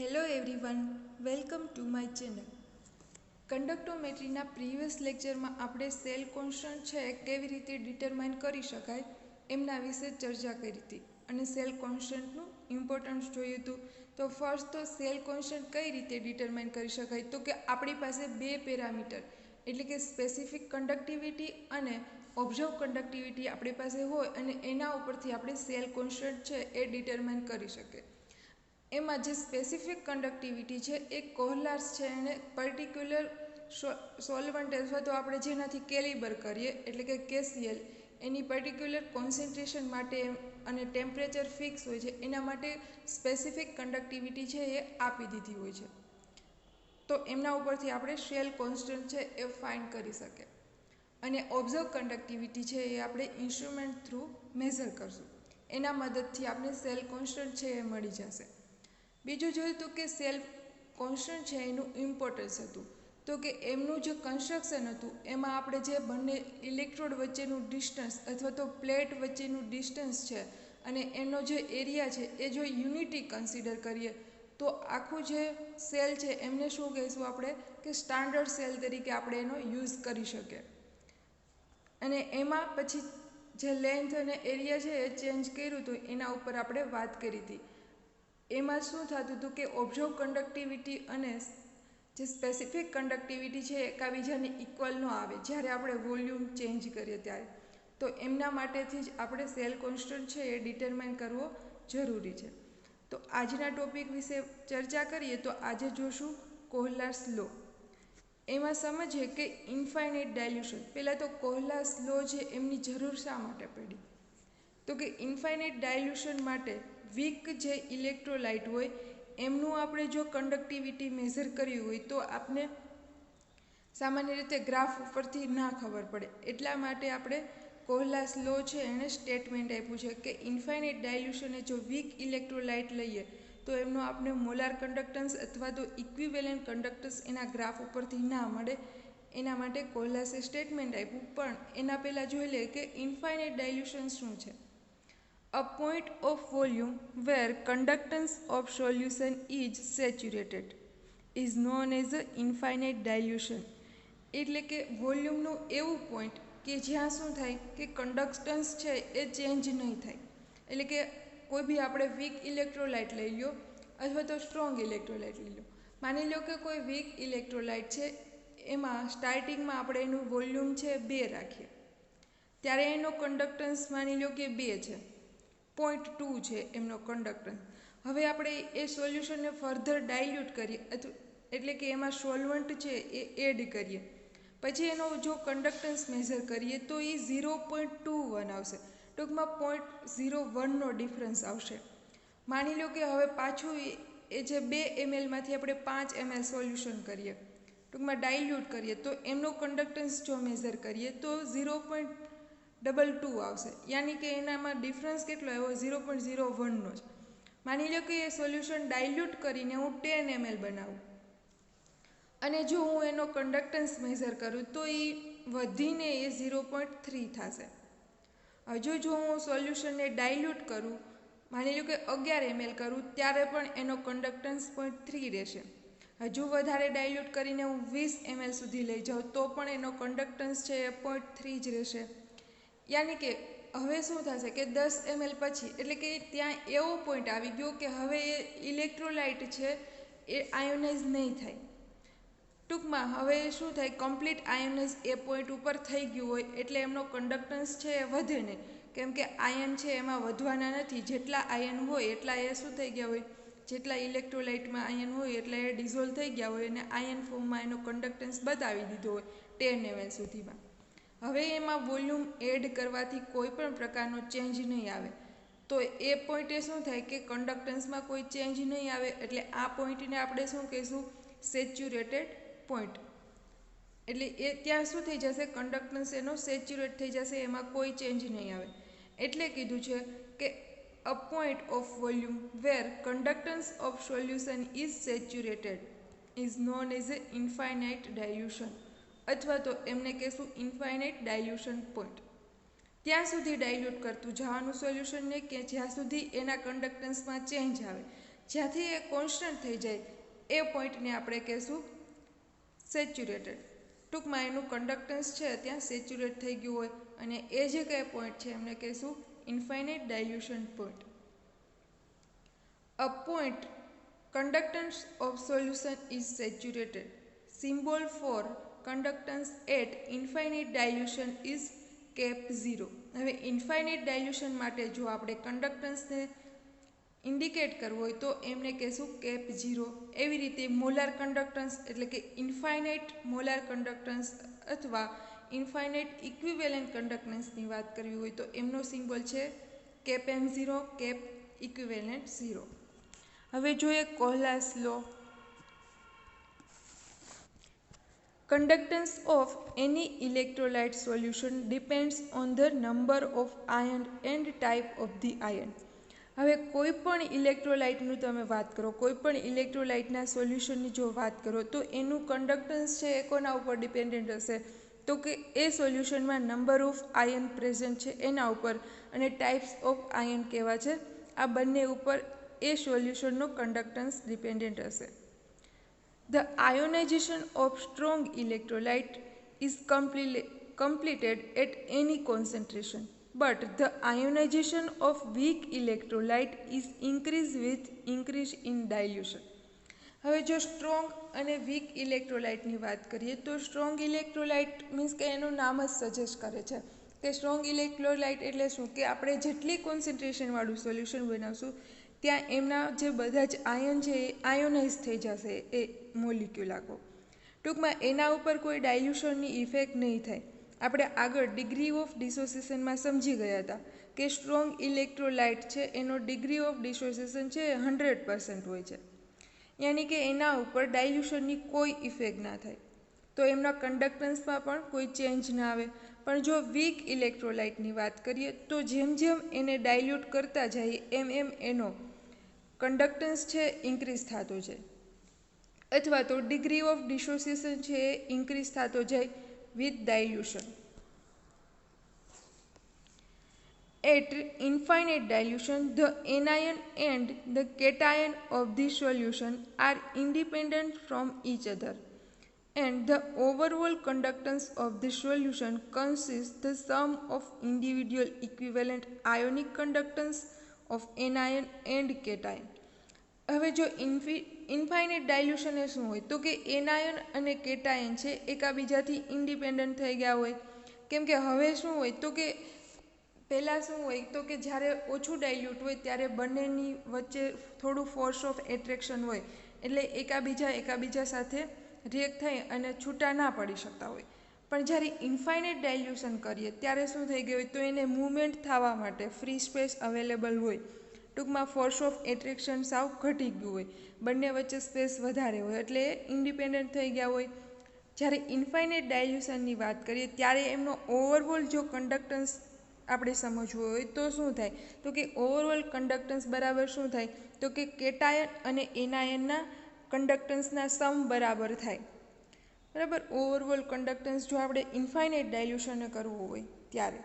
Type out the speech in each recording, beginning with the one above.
Hello everyone, welcome to my channel. કંડક્ટોમેટ્રીના previous લેક્ચરમાં આપણે સેલ કોન્સ્ટન્ટ છે કેવી રીતે ડિટરમાઇન કરી શકાય એમના વિશે ચર્ચા કરી હતી અને સેલ કોન્સ્ટન્ટનું ઇમ્પોર્ટન્સ જોયું હતું. તો ફર્સ્ટ તો સેલ કોન્સ્ટન્ટ કઈ રીતે ડિટરમાઇન કરી શકાય, તો કે આપણી પાસે બે પેરામીટર એટલે કે સ્પેસિફિક કન્ડક્ટિવિટી અને ઓબ્ઝર્વ કન્ડક્ટિવિટી આપણી પાસે હોય અને એના ઉપરથી આપણે સેલ કોન્સ્ટન્ટ છે એ ડિટરમાઇન કરી શકીએ. એમાં જે સ્પેસિફિક કન્ડક્ટિવિટી છે એ કોહલાર્સ છે એને પર્ટિક્યુલર સોલ્વન્ટ અથવા તો આપણે જેનાથી કેલિબર કરીએ એટલે કે કેસીએલ એની પર્ટિક્યુલર કોન્સન્ટ્રેશન માટે અને ટેમ્પરેચર ફિક્સ હોય છે એના માટે સ્પેસિફિક કન્ડક્ટિવિટી છે એ આપી દીધી હોય છે. તો એમના ઉપરથી આપણે સેલ કોન્સ્ટન્ટ છે એ ફાઇન્ડ કરી શકીએ. અને ઓબ્ઝર્વ કન્ડક્ટિવિટી છે એ આપણે ઇન્સ્ટ્રુમેન્ટ થ્રુ મેઝર કરશું. એના મદદથી આપણે સેલ કોન્સ્ટન્ટ છે એ મળી જશે. બીજું જોયું હતું કે સેલ કોન્સ્ટન્ટ છે એનું ઇમ્પોર્ટન્સ હતું. તો કે એમનું જે કન્સ્ટ્રક્શન હતું એમાં આપણે જે બંને ઇલેક્ટ્રોડ વચ્ચેનું ડિસ્ટન્સ અથવા તો પ્લેટ વચ્ચેનું ડિસ્ટન્સ છે અને એનો જે એરિયા છે એ જો યુનિટી કન્સિડર કરીએ તો આખું જે સેલ છે એમને શું કહીશું આપણે કે સ્ટાન્ડર્ડ સેલ તરીકે આપણે એનો યુઝ કરી શકીએ. અને એમાં પછી જે લેન્થ અને એરિયા છે એ ચેન્જ કર્યું હતું એના ઉપર આપણે વાત કરી હતી. એમાં શું થતું હતું કે ઓબ્ઝર્વ કન્ડક્ટિવિટી અને જે સ્પેસિફિક કન્ડક્ટિવિટી છે એકાબીજાને ઇક્વલ ન આવે જ્યારે આપણે વોલ્યુમ ચેન્જ કરીએ ત્યારે. તો એમના માટેથી જ આપણે સેલ કોન્સ્ટન્ટ છે એ ડિટરમાઇન કરવો જરૂરી છે. તો આજના ટોપિક વિશે ચર્ચા કરીએ તો આજે જોશું કોહલાર્સ લો. એમાં સમજીએ કે ઇન્ફાઇનાઇટ ડાયલ્યુશન. પહેલાં તો કોહલાર્સ લો છે એમની જરૂર શા માટે પડી, તો કે ઇન્ફાઇનાઇટ ડાયલ્યુશન માટે વીક જે ઇલેક્ટ્રોલાઇટ હોય એમનું આપણે જો કન્ડક્ટિવિટી મેઝર કર્યું હોય તો આપણે સામાન્ય રીતે ગ્રાફ ઉપરથી ના ખબર પડે. એટલા માટે આપણે કોહલાર્સ લો છે એણે સ્ટેટમેન્ટ આપ્યું છે કે ઇન્ફાઇનાઇટ ડાયલ્યુશને જો વીક ઇલેક્ટ્રોલાઇટ લઈએ તો એમનો આપણે મોલાર કન્ડક્ટન્સ અથવા તો ઇક્વિવેલન્ટ કન્ડક્ટન્સ એના ગ્રાફ ઉપરથી ના મળે. એના માટે કોહલાર્સે સ્ટેટમેન્ટ આપ્યું. પણ એના પહેલાં જોઈ લે કે ઇન્ફાઇનાઇટ ડાયલ્યુશન શું છે. A point of volume where conductance of solution is saturated is known as a infinite dilution. એટલે કે વોલ્યુમનું એવું પોઈન્ટ કે જ્યાં શું થાય કે કન્ડક્ટન્સ છે એ ચેન્જ નહીં થાય. એટલે કે કોઈ બી આપણે વીક ઇલેક્ટ્રોલાઇટ લઈ લો અથવા તો સ્ટ્રોંગ ઇલેક્ટ્રોલાઇટ લઈ લો. માની લો કે કોઈ વીક ઇલેક્ટ્રોલાઇટ છે એમાં સ્ટાર્ટિંગમાં આપણે એનું વોલ્યુમ છે 2 રાખીએ ત્યારે એનો કન્ડક્ટન્સ માની લો કે 2 છે, 0.2 છે એમનો કન્ડક્ટન્સ. હવે આપણે એ સોલ્યુશનને ફર્ધર ડાયલ્યુટ કરીએ એટલે કે એમાં સોલ્વન્ટ છે એ એડ કરીએ પછી એનો જો કન્ડક્ટન્સ મેઝર કરીએ તો એ 0.21 આવશે. ટૂંકમાં 0.01નો ડિફરન્સ આવશે. માની લો કે હવે પાછું એ જે 2 mlમાંથી આપણે 5 ml સોલ્યુશન કરીએ ટૂંકમાં ડાયલ્યુટ કરીએ તો એમનો કન્ડક્ટન્સ જો મેઝર કરીએ તો 0.22 આવશે. યાની કે એનામાં ડિફરન્સ કેટલો આવ્યો 0.01નો જ. માની લો કે એ સોલ્યુશન ડાયલ્યુટ કરીને હું 10 ml બનાવું અને જો હું એનો કન્ડક્ટન્સ મેઝર કરું તો એ વધીને એ 0.3 થશે. હજુ જો હું સોલ્યુશનને ડાયલ્યુટ કરું માની લો કે 11 ml કરું ત્યારે પણ એનો કન્ડક્ટન્સ 0.3 રહેશે. હજુ વધારે ડાયલ્યુટ કરીને હું 20 ml સુધી લઈ જાઉં તો પણ એનો કન્ડક્ટન્સ છે એ 0.3 જ રહેશે. યાની કે હવે શું થશે કે 10 ml પછી એટલે કે ત્યાં એવો પોઈન્ટ આવી ગયો કે હવે એ ઇલેક્ટ્રોલાઇટ છે એ આયોનાઇઝ નહીં થાય. ટૂંકમાં હવે શું થાય કમ્પ્લીટ આયોનાઇઝ એ પોઈન્ટ ઉપર થઈ ગયું હોય એટલે એમનો કન્ડક્ટન્સ છે એ વધે નહીં. કેમ કે આયન છે એમાં વધવાના નથી. જેટલા આયન હોય એટલા એ શું થઈ ગયા હોય, જેટલા ઇલેક્ટ્રોલાઇટમાં આયન હોય એટલા એ ડિઝોલ્વ થઈ ગયા હોય અને આયન ફોર્મમાં એનો કન્ડક્ટન્સ બતાવી દીધો હોય 10 ml સુધીમાં. હવે એમાં વોલ્યુમ એડ કરવાથી કોઈ પણ પ્રકારનો ચેન્જ નહીં આવે. તો એ પોઈન્ટે શું થાય કે કન્ડક્ટન્સમાં કોઈ ચેન્જ નહીં આવે એટલે આ પોઈન્ટને આપણે શું કહીશું સેચ્યુરેટેડ પોઈન્ટ. એટલે એ ત્યાં શું થઈ જશે કન્ડક્ટન્સ એનો સેચ્યુરેટ થઈ જશે, એમાં કોઈ ચેન્જ નહીં આવે. એટલે કીધું છે કે a point of volume where conductance of solution is saturated is known as a infinite dilution અથવા તો એમને કહેશું ઇન્ફાઇનાઇટ ડાયલ્યુશન પોઈન્ટ. ત્યાં સુધી ડાયલ્યુટ કરતું જવાનું સોલ્યુશનને કે જ્યાં સુધી એના કન્ડક્ટન્સમાં ચેન્જ આવે. જ્યાંથી એ કોન્સ્ટન્ટ થઈ જાય એ પોઈન્ટને આપણે કહેશું સેચ્યુરેટેડ. ટૂંકમાં એનું કન્ડક્ટન્સ છે ત્યાં સેચ્યુરેટ થઈ ગયું હોય અને એ જે કંઈ પોઈન્ટ છે એમને કહીશું infinite ડાયલ્યુશન point. A point conductance of solution is saturated. Symbol for conductance at infinite dilution is cap 0. હવે ઇન્ફાઇનાઇટ ડાયલ્યુશન માટે જો આપણે કન્ડક્ટન્સને ઇન્ડિકેટ કરવું હોય તો એમને કહેશું કેપ 0. એવી રીતે મોલાર કન્ડક્ટન્સ એટલે કે ઇન્ફાઇનાઇટ મોલાર કન્ડક્ટન્સ અથવા ઇન્ફાઇનાઇટ ઇક્વિવેલન્ટ કન્ડક્ટન્સની વાત કરવી હોય તો એમનો સિમ્બોલ છે કેપ M0, કેપ ઇક્વિવેલન્ટ 0. હવે જોઈએ કોહલાસ લો. Conductance of any electrolyte solution depends on the number of ion and type of the ion. હવે કોઈ પણ ઇલેક્ટ્રોલાઇટનું તમે વાત કરો, કોઈ પણ ઇલેક્ટ્રોલાઇટના સોલ્યુશનની જો વાત કરો તો એનું કન્ડક્ટન્સ છે એ કોના ઉપર ડિપેન્ડન્ટ હશે તો કે એ સોલ્યુશનમાં નંબર ઓફ આયન પ્રેઝન્ટ છે એના ઉપર અને ટાઈપ્સ ઓફ આયન કેવા છે આ બંને ઉપર એ સોલ્યુશનનો કન્ડક્ટન્સ ડિપેન્ડન્ટ હશે. The ionization of strong electrolyte is completed at any concentration, but the ionization of weak electrolyte is increased with increase in dilution. હવે જો સ્ટ્રોંગ અને વીક ઇલેક્ટ્રોલાઇટની વાત કરીએ તો સ્ટ્રોંગ ઇલેક્ટ્રોલાઇટ મીન્સ કે એનું નામ જ સજેસ્ટ કરે છે કે સ્ટ્રોંગ ઇલેક્ટ્રોલાઇટ એટલે શું કે આપણે જેટલી કોન્સન્ટ્રેશનવાળું સોલ્યુશન બનાવશું ત્યાં એમના જે બધા જ આયન છે એ આયોનાઇઝ થઈ જશે એ મોલિક્યુલ આખો. ટૂંકમાં એના ઉપર કોઈ ડાયલ્યુશનની ઇફેક્ટ નહીં થાય. આપણે આગળ ડિગ્રી ઓફ ડિસોસિએશનમાં સમજી ગયા હતા કે સ્ટ્રોંગ ઇલેક્ટ્રોલાઇટ છે એનો ડિગ્રી ઓફ ડિસોસિએશન છે એ 100% હોય છે, યાની કે એના ઉપર ડાયલ્યુશનની કોઈ ઇફેક્ટ ના થાય તો એમના કન્ડક્ટન્સમાં પણ કોઈ ચેન્જ ના આવે. પણ જો વીક ઇલેક્ટ્રોલાઇટની વાત કરીએ તો જેમ જેમ એને ડાયલ્યુટ કરતા જાય એમ એમ એનો કન્ડક્ટન્સ છે ઇન્ક્રીઝ થતો જાય અથવા તો ડિગ્રી ઓફ ડિસોસિએશન છે એ ઇન્ક્રીઝ થતો જાય with ડાયલ્યુશન. At infinite dilution, the anion and the cation of the solution are independent from each other, and the overall conductance of the solution consists the sum of individual equivalent ionic conductance of anion and cation. હવે જો infinite ડાયલ્યુશન એ શું હોય તો કે anion અને cation છે એકાબીજાથી independent થઈ ગયા હોય. કેમ કે હવે શું હોય તો કે પહેલાં શું હોય તો કે જ્યારે ઓછું ડાયલ્યુટ હોય ત્યારે બંનેની વચ્ચે થોડું ફોર્સ ઓફ એટ્રેક્શન હોય એટલે એકાબીજા સાથે રિએક્ટ થઈ અને છૂટા ના પડી શકતા હોય. પણ જ્યારે ઇન્ફાઇનાઇટ ડાયલ્યુશન કરીએ ત્યારે શું થઈ ગયું હોય તો એને મૂવમેન્ટ થવા માટે ફ્રી સ્પેસ અવેલેબલ હોય. ટૂંકમાં ફોર્સ ઓફ એટ્રેક્શન સાવ ઘટી ગયું હોય, બંને વચ્ચે સ્પેસ વધારે હોય એટલે ઇન્ડિપેન્ડન્ટ થઈ ગયા હોય. જ્યારે ઇન્ફાઇનાઇટ ડાયલ્યુશનની વાત કરીએ ત્યારે એમનો ઓવરઓલ જો કન્ડક્ટન્સ આપણે સમજવું હોય તો શું થાય તો કે ઓવરઓલ કન્ડક્ટન્સ બરાબર શું થાય તો કે કેટાયન અને એનાયનના કન્ડક્ટન્સના સમ બરાબર થાય. બરાબર, ઓવરઓલ કન્ડક્ટન્સ જો આપણે ઇન્ફાઇનાઇટ ડાયલ્યુશને કરવું હોય ત્યારે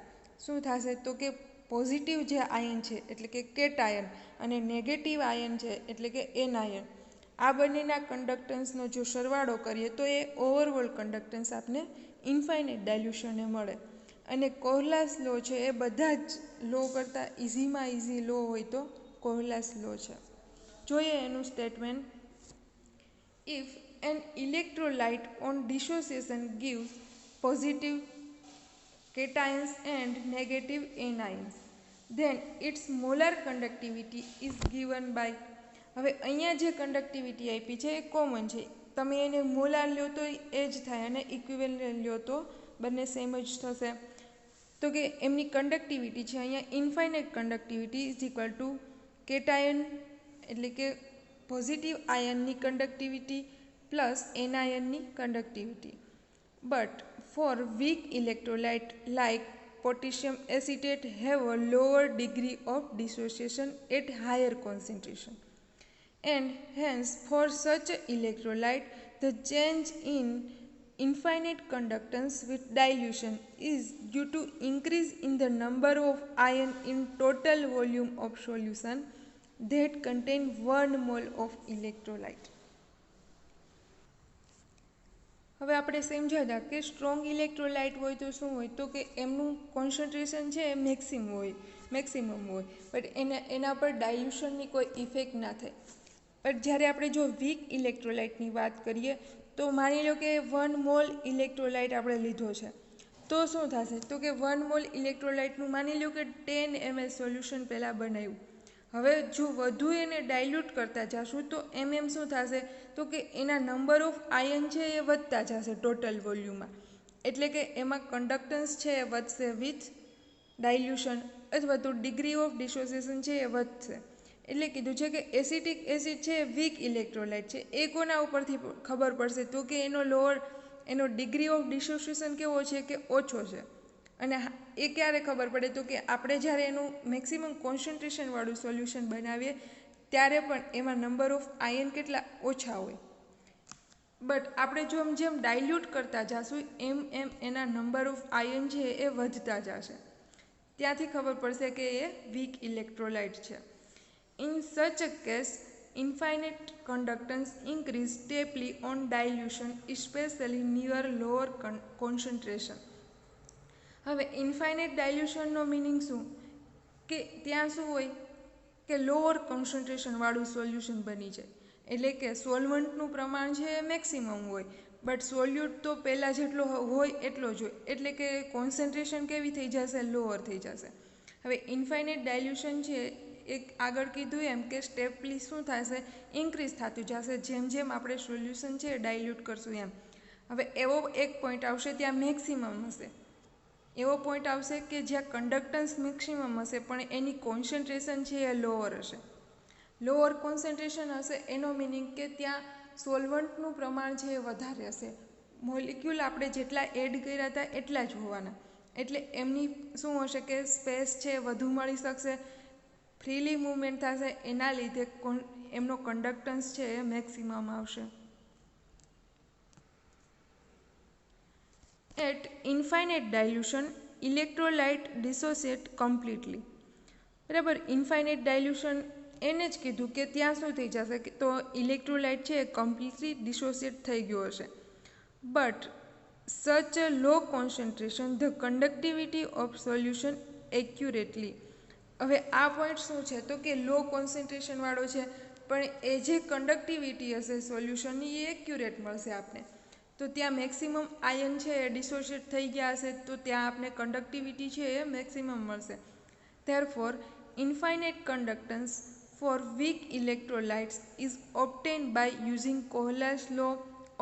શું થશે તો કે પોઝિટિવ જે આયન છે એટલે કે કેટાયન અને નેગેટિવ આયન છે એટલે કે એનાયન આ બંનેના કન્ડક્ટન્સનો જો સરવાળો કરીએ તો એ ઓવરઓલ કન્ડક્ટન્સ આપને ઇન્ફાઇનાઇટ ડાયલ્યુશને મળે. અને કોહલાસ લો છે એ બધા જ લો કરતાં ઇઝીમાં ઇઝી લો હોય તો કોહલાસ લો છે. જોઈએ એનું statement. If an electrolyte on dissociation gives positive cations and negative anions, then its molar conductivity is given by. હવે અહીંયા જે કન્ડક્ટિવિટી આપી છે એ કોમન છે, તમે એને મોલાર લ્યો તો એ જ થાય અને ઇક્વિવેલન્ટ લ્યો તો બંને સેમ જ થશે. તો કે એમની કન્ડક્ટિવિટી છે અહીંયા infinite conductivity is equal to cation એટલે કે પોઝિટિવ આયનની કન્ડક્ટિવિટી પ્લસ એનાયનની conductivity. But for weak electrolyte like potassium acetate have a lower degree of dissociation at higher concentration, and hence for such electrolyte the change in infinite conductance with dilution is due to increase in the number of ion in total volume of solution that contain 1 mole of electrolyte. હવે આપણે સમજાતા કે strong electrolyte હોય તો શું હોય, તો કે એમનું કોન્સન્ટ્રેશન છે એ મેક્સિમમ હોય બટ એના પર ડાયલ્યુશનની કોઈ ઇફેક્ટ ના થાય. બટ જ્યારે આપણે જો વીક ઇલેક્ટ્રોલાઇટની વાત કરીએ તો માની લો કે 1 મોલ ઇલેક્ટ્રોલાઇટ આપણે લીધો છે, તો શું થશે, તો કે 1 મોલ ઇલેક્ટ્રોલાઇટનું માની લો કે 10 ml સોલ્યુશન પહેલાં બનાવ્યું. હવે જો વધુ એને ડાયલ્યુટ કરતા જશું તો એમ શું થશે, તો કે એના નંબર ઓફ આયન છે એ વધતા જશે ટોટલ વોલ્યુમમાં. એટલે કે એમાં કન્ડક્ટન્સ છે એ વધશે વિથ ડાયલ્યુશન, અથવા તો ડિગ્રી ઓફ ડિસોસિએશન છે એ વધશે. એટલે કીધું છે કે એસિટિક એસિડ છે એ વીક ઇલેક્ટ્રોલાઇટ છે. એ કોના ઉપરથી ખબર પડશે, તો કે એનો ડિગ્રી ઓફ ડિસોસિએશન કેવો છે કે ઓછો છે. અને એ ક્યારે ખબર પડે, તો કે આપણે જ્યારે એનું મેક્સિમમ કોન્સન્ટ્રેશનવાળું સોલ્યુશન બનાવીએ ત્યારે પણ એમાં નંબર ઓફ આયન કેટલા ઓછા હોય. બટ આપણે જેમ ડાયલ્યુટ કરતા જશું એમ એના નંબર ઓફ આયન છે એ વધતા જશે. ત્યાંથી ખબર પડશે કે એ વીક ઇલેક્ટ્રોલાઇટ છે. In such a case infinite conductance increase steeply on dilution, especially near lower concentration. હવે ઇન્ફાઇનાઇટ ડાયલ્યુશનનો મિનિંગ શું, કે ત્યાં શું હોય કે લોઅર કોન્સન્ટ્રેશનવાળું સોલ્યુશન બની જાય. એટલે કે સોલ્વન્ટનું પ્રમાણ છે એ મેક્સિમમ હોય બટ સોલ્યુટ તો પહેલાં જેટલો હોય એટલો જ હોય. એટલે કે કોન્સન્ટ્રેશન કેવી થઈ જશે, લોઅર થઈ જશે. હવે ઇન્ફાઇનાઇટ ડાયલ્યુશન છે એક આગળ કીધું એમ કે સ્ટેપલી શું થશે, ઇન્ક્રીઝ થતું જશે જેમ આપણે સોલ્યુશન છે ડાયલ્યુટ કરશું એમ. હવે એવો એક પોઈન્ટ આવશે ત્યાં મેક્સિમમ હશે. એવો પોઈન્ટ આવશે કે જ્યાં કન્ડક્ટન્સ મેક્સિમમ હશે પણ એની કોન્સન્ટ્રેશન છે એ લોઅર હશે. લોઅર કોન્સન્ટ્રેશન હશે એનો મિનિંગ કે ત્યાં સોલ્વન્ટનું પ્રમાણ છે એ વધારે હશે. મોલિક્યુલ આપણે જેટલા એડ કર્યા હતા એટલા જ હોવાના. એટલે એમની શું હશે કે સ્પેસ છે વધુ મળી શકશે, ફ્રીલી મૂવમેન્ટ થશે, એના લીધે એમનો કન્ડક્ટન્સ છે એ મેક્સિમમ આવશે. At infinite dilution, electrolyte dissociate completely. બરાબર, ઇન્ફાઇનાઇટ ડાયલ્યુશન એને જ કીધું કે ત્યાં શું થઈ જશે, તો ઇલેક્ટ્રોલાઇટ છે એ કમ્પ્લીટલી ડિસોસિએટ થઈ ગયો હશે. But such a low concentration the conductivity of solution accurately. હવે આ પોઈન્ટ શું છે, તો કે લો કોન્સન્ટ્રેશનવાળો છે પણ એ જે કન્ડક્ટિવિટી હશે સોલ્યુશનની એ એક્યુરેટ મળશે આપને. તો ત્યાં મેક્સિમમ આયન છે એ ડિસોસિએટ થઈ ગયા હશે તો ત્યાં આપણે કન્ડક્ટિવિટી છે એ મેક્સિમમ મળશે. Therefore, infinite conductance for weak electrolytes is obtained by using Kohler's law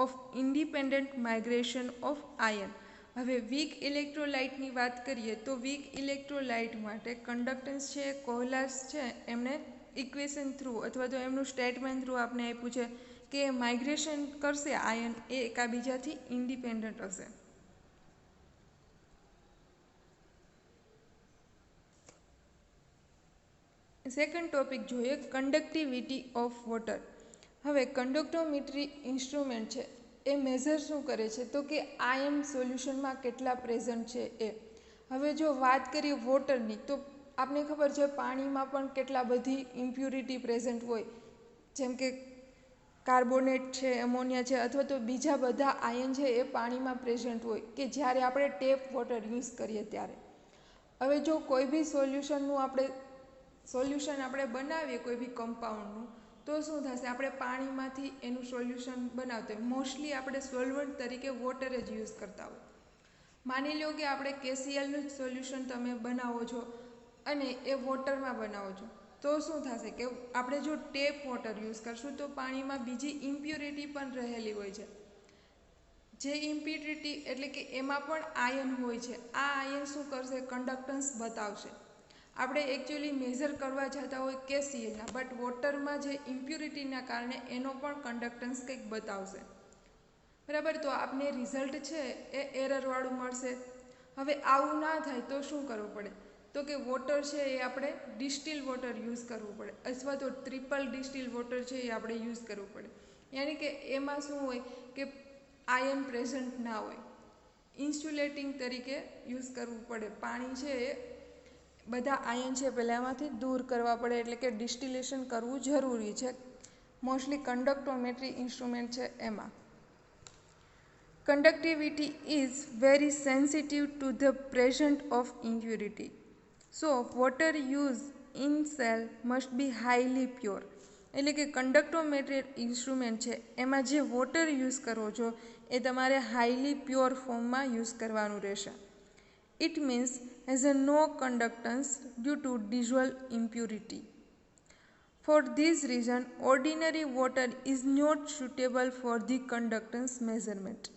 of independent migration of ion. હવે વીક ઇલેક્ટ્રોલાઇટની વાત કરીએ તો વીક ઇલેક્ટ્રોલાઇટ માટે કન્ડક્ટન્સ છે કોહલર્સ છે એમણે ઇક્વેશન થ્રુ અથવા તો એમનું સ્ટેટમેન્ટ થ્રુ આપણે આપ્યું છે કે માઇગ્રેશન કરશે આયન એ એકાબીજાથી ઇન્ડિપેન્ડન્ટ હશે. સેકન્ડ ટોપિક જોઈએ, કન્ડક્ટિવિટી ઓફ વોટર. હવે કન્ડક્ટોમેટ્રી ઇન્સ્ટ્રુમેન્ટ છે એ મેઝર શું કરે છે, તો કે આયન સોલ્યુશનમાં કેટલા પ્રેઝન્ટ છે એ. હવે જો વાત કરીએ વોટરની તો આપને ખબર છે પાણીમાં પણ કેટલા બધી ઇમ્પ્યુરિટી પ્રેઝન્ટ હોય, જેમ કે કાર્બોનેટ છે, એમોનિયા છે, અથવા તો બીજા બધા આયન છે એ પાણીમાં પ્રેઝન્ટ હોય કે જ્યારે આપણે ટેપ વોટર યુઝ કરીએ ત્યારે. હવે જો કોઈ બી સોલ્યુશન આપણે બનાવીએ કોઈ બી કમ્પાઉન્ડનું તો શું થશે, આપણે પાણીમાંથી એનું સોલ્યુશન બનાવતા હોય મોસ્ટલી આપણે સોલ્વન્ટ તરીકે વોટર જ યુઝ કરતા હોય. માની લો કે આપણે KClનું જ સોલ્યુશન તમે બનાવો છો અને એ વોટરમાં બનાવો છો તો શું થશે કે આપણે જો ટેપ વોટર યુઝ કરશું તો પાણીમાં બીજી ઇમ્પ્યુરિટી પણ રહેલી હોય છે. જે ઇમ્પ્યુરિટી એટલે કે એમાં પણ આયન હોય છે. આ આયન શું કરશે, કન્ડક્ટન્સ બતાવશે. આપણે એકચ્યુઅલી મેઝર કરવા જતા હોય KClના બટ વોટરમાં જે ઇમ્પ્યુરિટીના કારણે એનો પણ કન્ડક્ટન્સ કંઈક બતાવશે. બરાબર, તો આપને રિઝલ્ટ છે એ એરરવાળું મળશે. હવે આવું ના થાય તો શું કરવું પડે, તો કે વોટર છે એ આપણે ડિસ્ટિલ વોટર યુઝ કરવું પડે અથવા તો ટ્રિપલ ડિસ્ટિલ વોટર છે એ આપણે યુઝ કરવું પડે. યાની કે એમાં શું હોય કે આયન પ્રેઝન્ટ ના હોય, ઇન્સ્યુલેટિંગ તરીકે યુઝ કરવું પડે. પાણી છે એ બધા આયન છે પહેલાં એમાંથી દૂર કરવા પડે, એટલે કે ડિસ્ટિલેશન કરવું જરૂરી છે. મોસ્ટલી કંડક્ટોમેટ્રી ઇન્સ્ટ્રુમેન્ટ છે એમાં. Conductivity is very sensitive to the presence of impurity. So, water used in cell must be highly pure. એટલે કે કંડક્ટોમેટ્રી ઇન્સ્ટ્રુમેન્ટ છે એમાં જે વોટર યુઝ કરવો છો એ તમારે હાઈલી પ્યોર ફોર્મમાં યુઝ કરવાનું રહેશે. It means has a no conductance due to dissolved impurity. For this reason, ordinary water is not suitable for the conductance measurement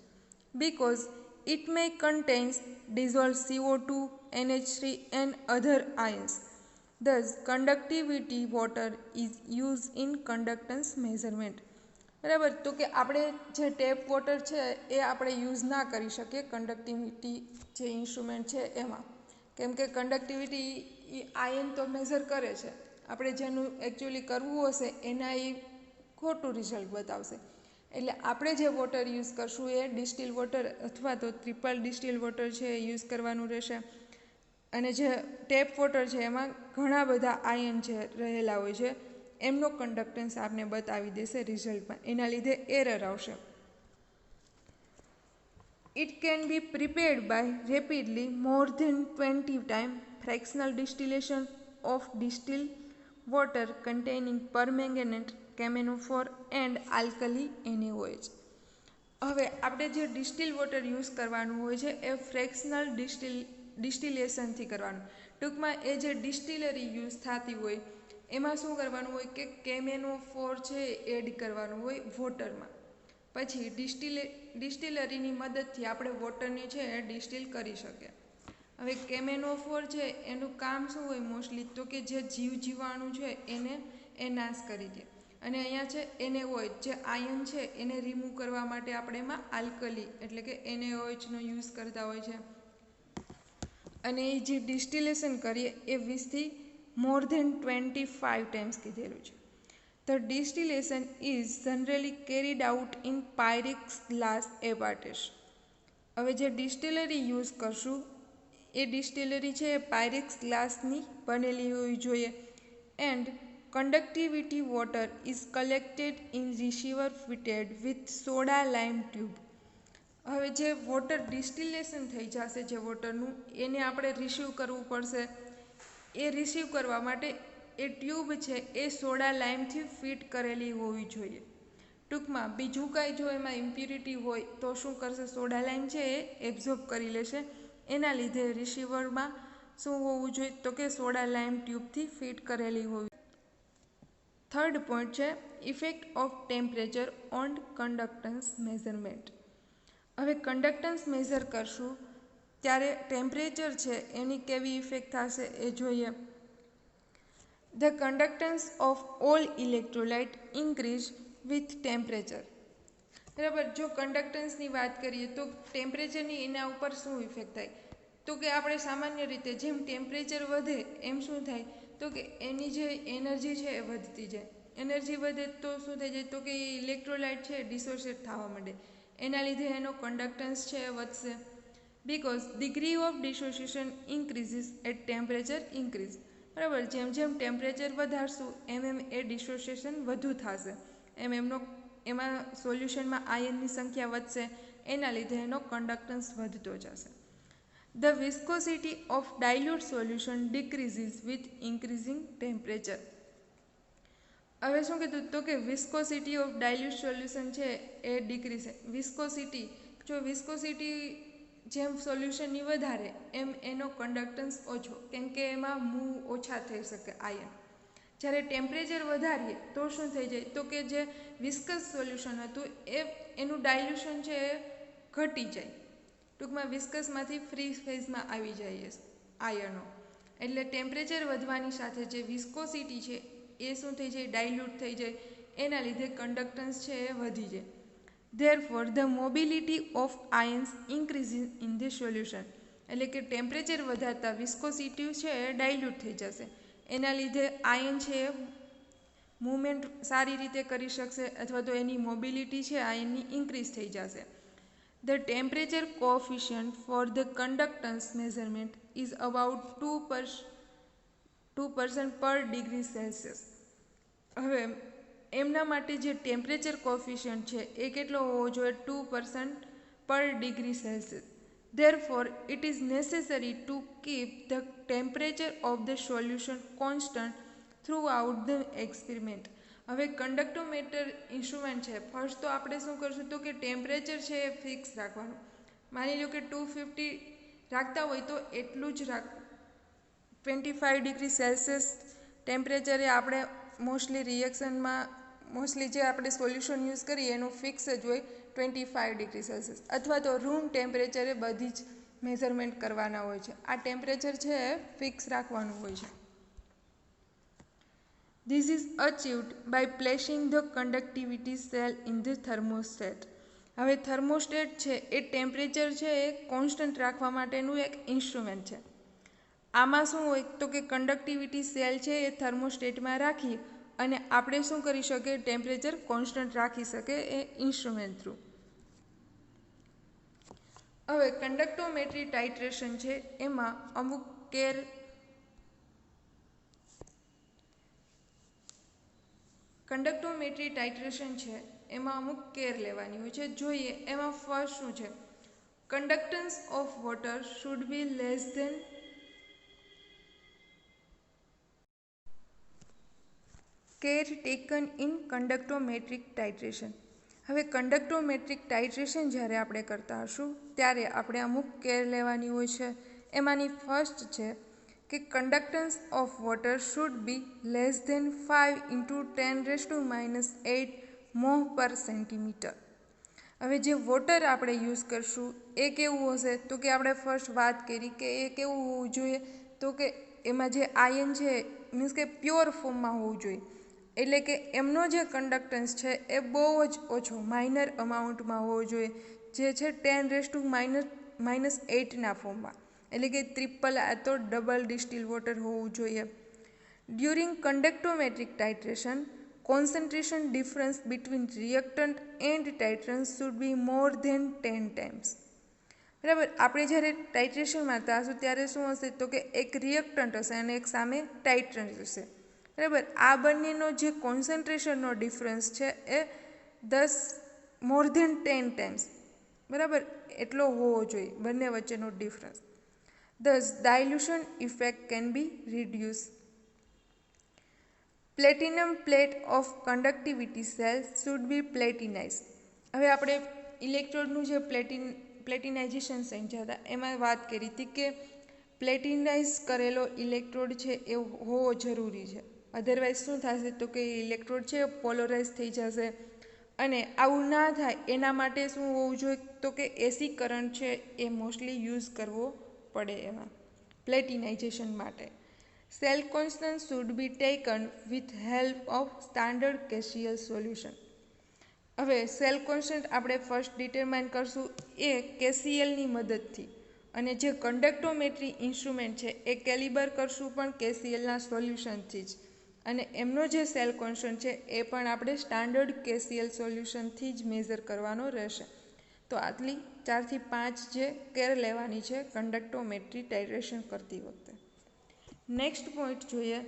because it may contain dissolved CO2, NH3 and other ions. Thus, conductivity water is used in conductance measurement. બરાબર, તો કે આપણે જે tap water છે એ આપણે use ના કરી શકીએ કંડક્ટિવિટી જે ઇન્સ્ટ્રુમેન્ટ છે એમાં, કેમ કે કંડક્ટિવિટી એ આયન તો મેઝર કરે છે, આપણે જેનું એકચ્યુઅલી કરવું હશે એના એ ખોટું રિઝલ્ટ બતાવશે. એટલે આપણે જે વોટર યુઝ કરશું એ ડિસ્ટિલ વોટર અથવા તો ટ્રિપલ ડિસ્ટિલ વોટર છે એ યુઝ કરવાનું રહેશે. અને જે ટેપ વોટર છે એમાં ઘણા બધા આયન છે રહેલા હોય છે, એમનો કંડક્ટન્સ આપને બતાવી દેશે રિઝલ્ટમાં, એના લીધે એરર આવશે. It can be prepared by rapidly more than 20 times fractional distillation of distilled water containing permanganate, camphor and alkali NaOH. હવે આપણે જે ડિસ્ટિલ વોટર યુઝ કરવાનું હોય છે એ ફ્રેક્શનલ ડિસ્ટિલેશનથી કરવાનું. ટૂંકમાં એ જે ડિસ્ટિલરી યુઝ થતી હોય એમાં શું કરવાનું હોય કે કેમેનોફોર છે એડ કરવાનું હોય વોટરમાં. પછી ડિસ્ટિલરીની મદદથી આપણે વોટરને છે એ ડિસ્ટિલ કરી શકીએ. હવે કેમેનોફોર છે એનું કામ શું હોય મોસ્ટલી, તો કે જે જીવાણુ છે એને એ નાશ કરી દે. અને અહીંયા છે NaOH જે આયન છે એને રિમૂવ કરવા માટે આપણે એમાં આલ્કલી એટલે કે NaOHનો યુઝ કરતા હોય છે. અને એ જે ડિસ્ટિલેશન કરીએ એ 20થી more than 25 ટાઈમ્સ કીધેલું છે. The distillation is generally carried out in Pyrex glass apparatus. હવે જે ડિસ્ટિલરી યુઝ કરશું એ ડિસ્ટિલરી છે એ પાયરેક્સ ગ્લાસની બનેલી હોવી જોઈએ. And conductivity water is collected in receiver fitted with soda lime tube. હવે જે વોટર ડિસ્ટિલેશન થઈ જશે જે વોટરનું એને આપણે રિસીવ કરવું પડશે. એ રિસીવ કરવા માટે એ ટ્યુબ છે એ સોડા લાઇમથી ફિટ કરેલી હોવી જોઈએ. ટૂંકમાં બીજું કાંઈ જો એમાં ઇમ્પ્યુરિટી હોય તો શું કરશે, સોડા લાઇમ છે એ એબ્ઝોર્બ કરી લેશે. એના લીધે રિસીવરમાં શું હોવું જોઈએ, તો કે સોડા લાઇમ ટ્યુબથી ફિટ કરેલી હોવી. થર્ડ પોઈન્ટ છે effect of temperature on conductance measurement. હવે કંડક્ટન્સ મેઝર કરશું ત્યારે ટેમ્પરેચર છે એની કેવી ઇફેક્ટ થશે એ જોઈએ. The conductance of all electrolyte increase with temperature. બરાબર, જો કંડક્ટન્સની વાત કરીએ તો ટેમ્પરેચરની એના ઉપર શું ઇફેક્ટ થાય, તો કે આપણે સામાન્ય રીતે જેમ ટેમ્પરેચર વધે એમ શું થાય, તો કે એની જે એનર્જી છે એ વધતી જાય. એનર્જી વધે તો શું થઈ જાય, તો કે ઇલેક્ટ્રોલાઇટ છે ડિસોશિએટ થવા માંડે, એના લીધે એનો કંડક્ટન્સ છે એ વધશે. Because degree of dissociation increases at temperature increase. બરાબર, જેમ જેમ ટેમ્પરેચર વધારશું એમ એ ડિસોશિએશન વધુ થશે, એમાં સોલ્યુશનમાં આયનની સંખ્યા વધશે, એના લીધે એનો કંડક્ટન્સ વધતો જશે. The viscosity of dilute solution decreases with increasing temperature. હવે શું કીધું, તો કે વિસ્કોસિટી ઓફ ડાયલ્યુટ સોલ્યુશન છે એ ડિક્રીઝ. વિસ્કોસિટી જેમ સોલ્યુશનની વધારે એમ એનો કંડક્ટન્સ ઓછો, કેમ કે એમાં મૂવ ઓછા થઈ શકે આયન. જ્યારે ટેમ્પરેચર વધારીએ તો શું થઈ જાય, તો કે જે વિસ્કસ સોલ્યુશન હતું એનું ડાયલ્યુશન છે એ ઘટી જાય. ટૂંકમાં વિસ્કસમાંથી ફ્રી ફેઝમાં આવી જાય આયનો. એટલે ટેમ્પરેચર વધવાની સાથે જે વિસ્કોસિટી છે એ શું થઈ જાય, ડાયલ્યુટ થઈ જાય, એના લીધે કંડક્ટન્સ છે એ વધી જાય. Therefore, the mobility of ions increases in the solution. એટલે કે ટેમ્પરેચર વધારતા વિસ્કોસિટી છે એ ડાયલ્યુટ થઈ જશે, એના લીધે આયન છે એ મૂવમેન્ટ સારી રીતે કરી શકશે અથવા તો એની મોબિલિટી છે આયનની ઇન્ક્રીઝ થઈ જશે. The temperature coefficient for the conductance measurement is about 2 2% પર ડિગ્રી સેલ્સિયસ. હવે એમના માટે જે ટેમ્પરેચર કોફિશિયન્ટ છે એ કેટલો હોવો જોઈએ? 2% પર degree Celsius. Therefore, it is necessary to keep the temperature of the solution constant throughout the experiment. હવે કંડક્ટોમીટર ઇન્સ્ટ્રુમેન્ટ છે, ફર્સ્ટ તો આપણે શું કરશું તો કે ટેમ્પરેચર છે એ ફિક્સ રાખવાનું. માની લો કે 250 રાખતા હોય તો એટલું જ 25 ડિગ્રી સેલ્સિયસ ટેમ્પરેચરે આપણે મોસ્ટલી જે આપણે સોલ્યુશન યુઝ કરીએ એનું ફિક્સ જ હોય 25 ડિગ્રી સેલ્સિયસ, અથવા તો રૂમ ટેમ્પરેચરે બધી જ મેઝરમેન્ટ કરવાના હોય છે. આ ટેમ્પરેચર છે એ ફિક્સ રાખવાનું હોય છે. This is achieved by placing the conductivity cell in the thermostat. હવે થર્મોસ્ટેટ છે એ ટેમ્પરેચર છે એ કોન્સ્ટન્ટ રાખવા માટેનું એક ઇન્સ્ટ્રુમેન્ટ છે. આમાં શું હોય તો કે કંડક્ટિવિટી સેલ છે એ થર્મોસ્ટેટમાં રાખી અને આપણે શું કરી શકીએ? ટેમ્પરેચર કોન્સ્ટન્ટ રાખી શકે એ ઇન્સ્ટ્રુમેન્ટ થ્રુ. હવે કંડક્ટોમેટ્રી ટાઇટ્રેશન છે એમાં અમુક કેર લેવાની હોય છે. જોઈએ એમાં ફર્સ્ટ શું છે? Conductance of water should be less than care taken in conductometric titration. હવે કંડક્ટોમેટ્રિક ટાઇટ્રેશન જ્યારે આપણે કરતા હશું ત્યારે આપણે અમુક કેર લેવાની હોય છે. એમાંની ફર્સ્ટ છે કે conductance of water should be less than 5 × 10⁻⁸ મોહ પર સેન્ટીમીટર. હવે જે વોટર આપણે યુઝ કરશું એ કેવું હશે તો કે આપણે ફર્સ્ટ વાત કરી કે એ કેવું હોવું જોઈએ તો કે એમાં જે આયન છે મીન્સ કે પ્યોર ફોર્મમાં હોવું જોઈએ. એટલે કે એમનો જે કંડક્ટન્સ છે એ બહુ જ ઓછો માઇનર અમાઉન્ટમાં હોવો જોઈએ, જે છે 10⁻⁸ના ફોર્મમાં. એટલે કે ટ્રિપલ આ તો ડબલ ડિસ્ટિલ વોટર હોવું જોઈએ. During conductometric titration, concentration difference between reactant and titrant should be more than 10 times. બરાબર. આપણે જ્યારે ટાઇટ્રેશન મારતા હશું ત્યારે શું હશે તો કે એક રિએક્ટન્ટ હશે અને એક સામે ટાઇટ્રન્ટ હશે. બરાબર. આ બંનેનો જે કોન્સન્ટ્રેશનનો ડિફરન્સ છે એ 10 ટાઈમ્સ બરાબર એટલો હોવો જોઈએ બંને વચ્ચેનો difference. Thus, dilution effect can be reduced. Platinum plate of conductivity cell should be platinized. હવે આપણે ઇલેક્ટ્રોડનું જે પ્લેટિનાઇઝેશન સમજ્યા હતા એમાં વાત કરી હતી કે પ્લેટિનાઇઝ કરેલો ઇલેક્ટ્રોડ છે એ હોવો જરૂરી છે. અધરવાઇઝ શું થશે તો કે ઇલેક્ટ્રોડ છે પોલરાઇઝ થઈ જશે. અને આવું ના થાય એના માટે શું હોવું જોઈએ તો કે એસી કરંટ છે એ મોસ્ટલી યુઝ કરવો પડે એમાં પ્લેટિનાઇઝેશન માટે. Cell constant should be taken with help of standard KCL solution. હવે સેલ કોન્સ્ટન્ટ આપણે ફર્સ્ટ ડિટરમાઇન કરશું એ કેસીએલની મદદથી, અને જે કંડક્ટોમેટ્રી ઇન્સ્ટ્રુમેન્ટ છે એ કેલિબર કરશું પણ કેસીએલના સોલ્યુશનથી જ. અને એમનો જે સેલ કોન્સ્ટન્ટ છે એ પણ આપણે સ્ટાન્ડર્ડ કેસીએલ સોલ્યુશનથી જ મેઝર કરવાનો રહેશે. તો આટલી 4 થી 5 જે કેર લેવાની છે કંડક્ટોમેટ્રી ટાઇટ્રેશન કરતી વખતે. નેક્સ્ટ પોઈન્ટ જોઈએ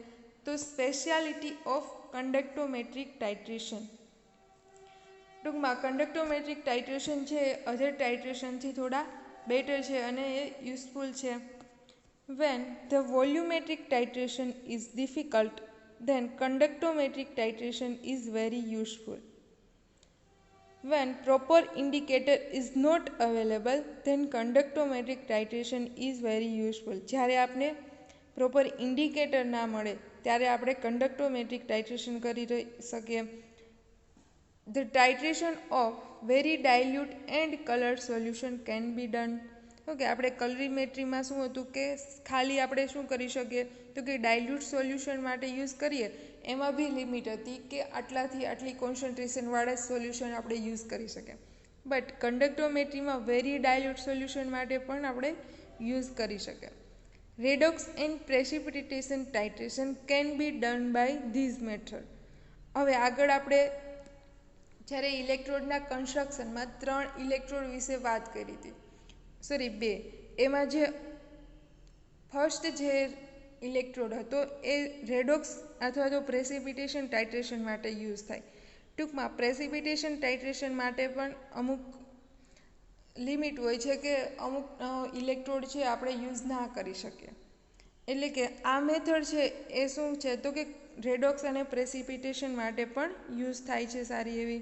તો સ્પેશિયાલિટી ઓફ કંડક્ટોમેટ્રિક ટાઇટ્રેશન. ટૂંકમાં કંડક્ટોમેટ્રિક ટાઇટ્રેશન છે એ અધર ટાઇટ્રેશનથી થોડા બેટર છે અને એ યુઝફુલ છે. When the volumetric titration is difficult, then conductometric titration is very useful. When proper indicator is not available, then conductometric titration is very useful. જ્યારે આપણે પ્રોપર ઇન્ડિકેટર ના મળે ત્યારે આપણે કંડક્ટોમેટ્રિક ટાઇટ્રેશન કરી શકીએ. The titration of very dilute and colored solution can be done. Okay, આપણે કલરીમેટ્રીમાં શું હતું કે ખાલી આપણે શું કરી શકીએ તો કે ડાયલ્યુટ સોલ્યુશન માટે યુઝ કરીએ એમાં બી લિમિટ હતી કે આટલાથી આટલી કોન્સન્ટ્રેશનવાળા સોલ્યુશન આપણે યુઝ કરી શકીએ. બટ કંડક્ટોમેટ્રીમાં વેરી ડાયલ્યુટ સોલ્યુશન માટે પણ આપણે યુઝ કરી શકીએ. Redox and precipitation titration can be done by these method. હવે આગળ આપણે જ્યારે ઇલેક્ટ્રોડના કન્સ્ટ્રક્શનમાં 3 ઇલેક્ટ્રોડ વિશે વાત કરી હતી, 2. એમાં જે ફર્સ્ટ જે ઇલેક્ટ્રોડ હતો એ રેડોક્સ અથવા તો પ્રેસિપિટેશન ટાઇટ્રેશન માટે યુઝ થાય. ટૂંકમાં પ્રેસિપિટેશન ટાઇટ્રેશન માટે પણ અમુક લિમિટ હોય છે કે અમુક ઇલેક્ટ્રોડ છે આપણે યુઝ ના કરી શકીએ. એટલે કે આ મેથડ છે એ શું છે તો કે રેડોક્સ અને પ્રેસિપિટેશન માટે પણ યુઝ થાય છે સારી એવી.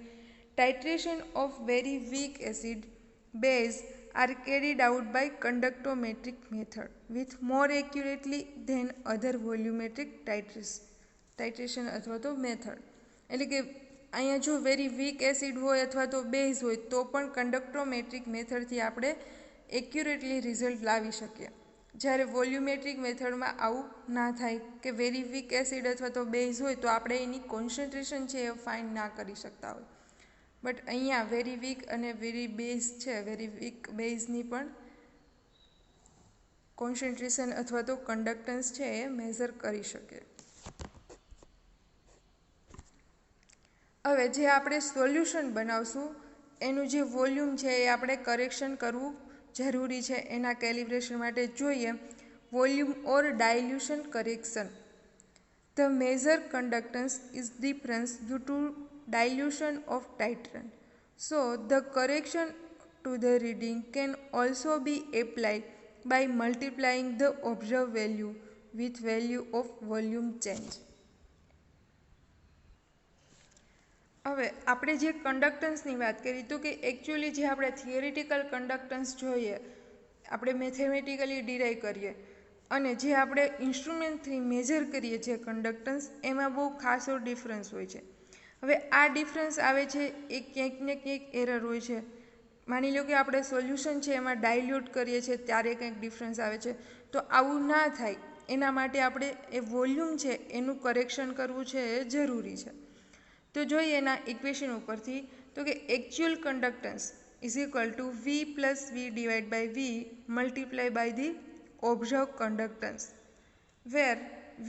Titration of very weak acid base are carried out by conductometric method with more accurately than other volumetric titration અથવા તો મેથડ. એટલે કે અહીંયા જો વેરી વીક એસિડ હોય અથવા તો બેઝ હોય તો પણ કંડક્ટોમેટ્રિક મેથડથી આપણે એક્યુરેટલી રિઝલ્ટ લાવી શકીએ. જ્યારે વોલ્યુમેટ્રિક મેથડમાં આવું ના થાય કે વેરી વીક એસિડ અથવા તો બેઝ હોય તો આપણે એની કોન્સન્ટ્રેશન છે એ ફાઇન્ડ ના કરી શકતા હોય. બટ અહીંયા વેરી વીક અને વેરી બેઝ છે, વેરી વીક બેઝની પણ કોન્સન્ટ્રેશન અથવા તો કન્ડક્ટન્સ છે એ મેઝર કરી શકીએ. હવે જે આપણે સોલ્યુશન બનાવશું એનું જે વોલ્યુમ છે એ આપણે કરેક્શન કરવું જરૂરી છે. એના કેલિબ્રેશન માટે જોઈએ volume or dilution correction. The major conductance is difference due to dilution of titrant. So the correction to the reading can also be applied by multiplying the observed value with value of volume change. હવે આપણે જે કન્ડક્ટન્સની વાત કરી તો કે actually જે આપણે theoretical conductance જોઈએ આપણે મેથેમેટિકલી ડિરાઈવ કરીએ અને જે આપણે ઇન્સ્ટ્રુમેન્ટથી મેજર કરીએ છીએ કન્ડક્ટન્સ એમાં બહુ ખાસો ડિફરન્સ હોય છે. હવે આ ડિફરન્સ આવે છે એ ક્યાંક ને ક્યાંક એરર હોય છે. માની લો કે આપણે સોલ્યુશન છે એમાં ડાયલ્યુટ કરીએ છીએ ત્યારે કંઈક ડિફરન્સ આવે છે. તો આવું ના થાય એના માટે આપણે એ વોલ્યુમ છે એનું કરેક્શન કરવું છે એ જરૂરી છે. તો જોઈએ એના ઇક્વેશન ઉપરથી તો કે actual conductance is equal to V plus V divide by V multiply by the observe conductance where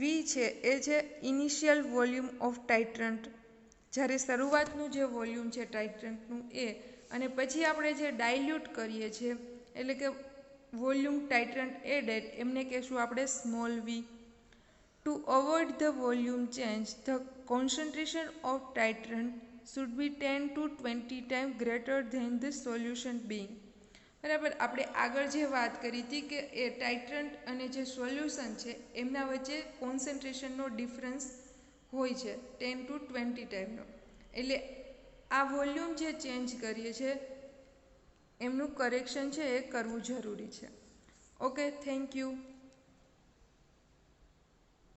V છે એ છે ઇનિશિયલ વોલ્યુમ ઓફ ટાઇટ્રન્ટ. જ્યારે શરૂઆતનું જે વોલ્યુમ છે ટાઇટ્રન્ટનું એ અને પછી આપણે જે ડાયલ્યુટ કરીએ છીએ એટલે કે વોલ્યુમ ટાઇટ્રન્ટ એડેડ એમને કહેશું આપણે small V. To avoid the volume change the concentration of titrant should be 10 to 20 time greater than the solution being. બરાબર, આપણે આગળ જે વાત કરી હતી કે એ ટાઇટ્રન્ટ અને જે સોલ્યુશન છે એમના વચ્ચે કોન્સન્ટ્રેશનનો ડિફરન્સ હોય છે 10 to 20 ટાઈમનો. એટલે આ વોલ્યુમ જે ચેન્જ કરીએ છીએ એમનું કરેક્શન છે એ કરવું જરૂરી છે. Okay, thank you.